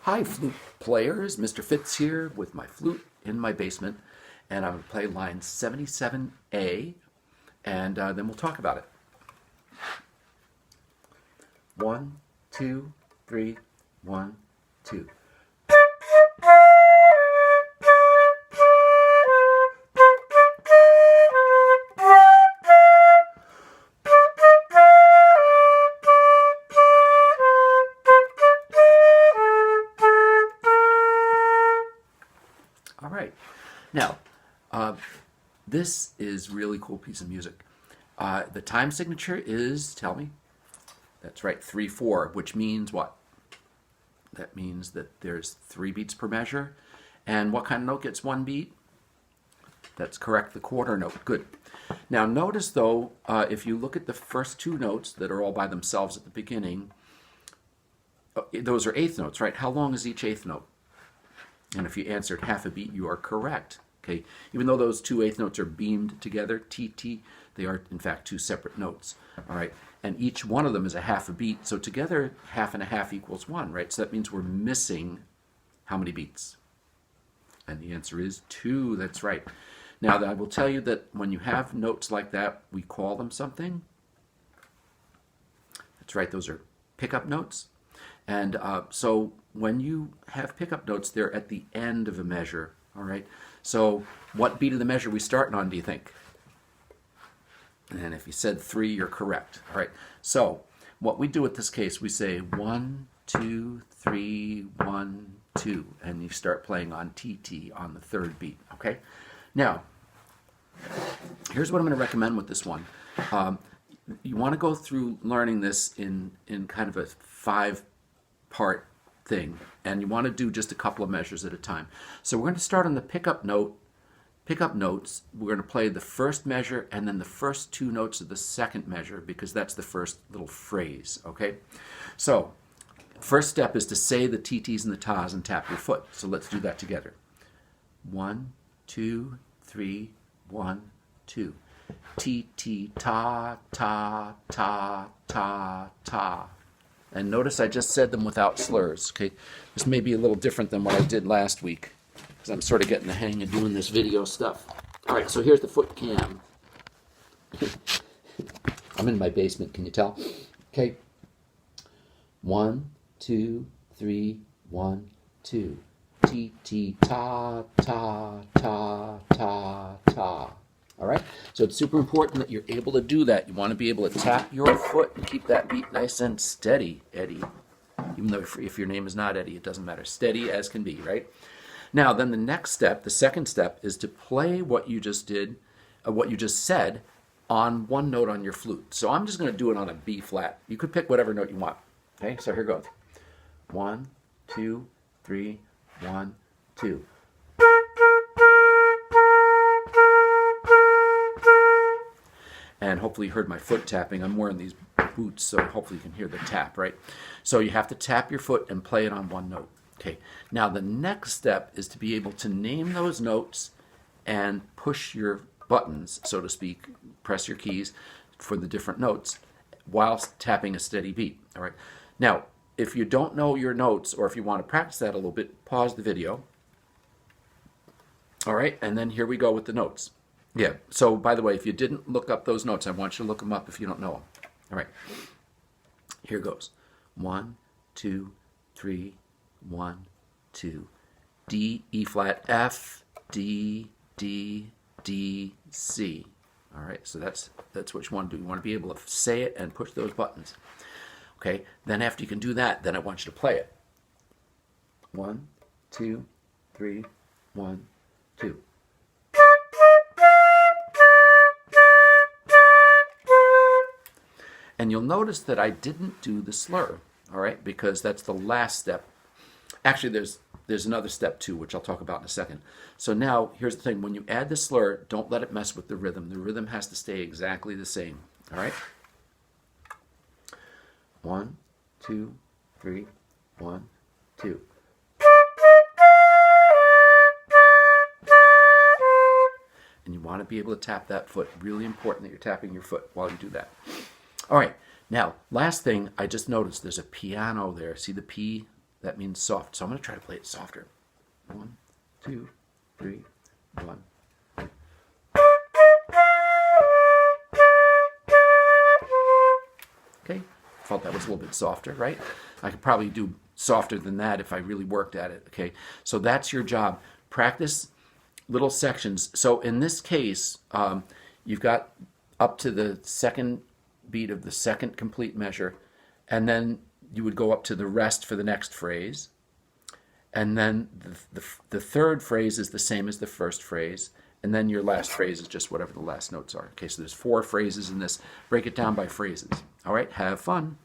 Hi, flute players. Mr. Fitz here with my flute in my basement, and I'm going to play line 77A, and then we'll talk about it. 1, 2, 3, 1, 2. All right. Now, this is really cool piece of music. The time signature is, tell me. That's right, 3/4, which means what? That means that there's 3 beats per measure. And what kind of note gets 1 beat? That's correct, the quarter note. Good. Now notice though, if you look at the first 2 notes that are all by themselves at the beginning, those are eighth notes, right? How long is each eighth note? And if you answered half a beat, you are correct. Okay, even though those 2 eighth notes are beamed together, T, they are in fact 2 separate notes. All right, and each one of them is a half a beat. So together, half and a half equals 1, right? So that means we're missing how many beats? And the answer is 2. That's right. Now, I will tell you that when you have notes like that, we call them something. That's right. Those are pickup notes. And so when you have pickup notes, they're at the end of a measure, all right? So what beat of the measure are we starting on, do you think? And if you said 3, you're correct, all right? So what we do in this case, we say 1, 2, 3, 1, 2, and you start playing on TT on the 3rd beat, okay? Now, here's what I'm going to recommend with this one. You want to go through learning this in kind of a 5-part thing, and you want to do just a couple of measures at a time. So we're going to start on the pickup notes. We're going to play the first measure and then the first 2 notes of the second measure, because that's the first little phrase, okay? So first step is to say the TTs and the tas and tap your foot. So let's do that together. 1, 2, 3, 1, 2. T, ta, ta, ta, ta, ta. And notice I just said them without slurs, okay? This may be a little different than what I did last week, because I'm sort of getting the hang of doing this video stuff. All right, so here's the foot cam. I'm in my basement, can you tell? Okay. 1, 2, 3, 1, 2. T, ta, ta, ta, ta, ta. All right, so it's super important that you're able to do that. You want to be able to tap your foot and keep that beat nice and steady, Eddie. Even though if your name is not Eddie, it doesn't matter. Steady as can be, right? Now, then the next step, the second step, is to play what you just did, what you just said, on one note on your flute. So I'm just going to do it on a B flat. You could pick whatever note you want. Okay, so here goes. 1, 2, 3, 1, 2. And hopefully you heard my foot tapping. I'm wearing these boots, so hopefully you can hear the tap, right? So you have to tap your foot and play it on one note. Okay. Now the next step is to be able to name those notes and push your buttons, so to speak, press your keys for the different notes whilst tapping a steady beat. All right. Now, if you don't know your notes, or if you want to practice that a little bit, pause the video. All right, and then here we go with the notes. Yeah, so by the way, if you didn't look up those notes, I want you to look them up if you don't know them. All right, here goes. 1, 2, 3, 1, 2. D, E flat, F, D, D, D, C. All right, so that's what you want to do. You want to be able to say it and push those buttons. Okay, then after you can do that, then I want you to play it. 1, 2, 3, 1, 2. And you'll notice that I didn't do the slur, all right, because that's the last step. Actually, there's another step too, which I'll talk about in a second. So now, here's the thing. When you add the slur, don't let it mess with the rhythm. The rhythm has to stay exactly the same, all right? 1, 2, 3, 1, 2. And you want to be able to tap that foot. Really important that you're tapping your foot while you do that. All right, now, last thing, I just noticed there's a piano there. See the P that means soft. So I'm going to try to play it softer. 1, 2, 3, 1. Okay, felt that was a little bit softer, right? I could probably do softer than that if I really worked at it, okay? So that's your job. Practice little sections. So in this case, you've got up to the second beat of the second complete measure, and then you would go up to the rest for the next phrase. And then the third phrase is the same as the first phrase. And then your last phrase is just whatever the last notes are. Okay, so there's 4 phrases in this. Break it down by phrases. All right, have fun.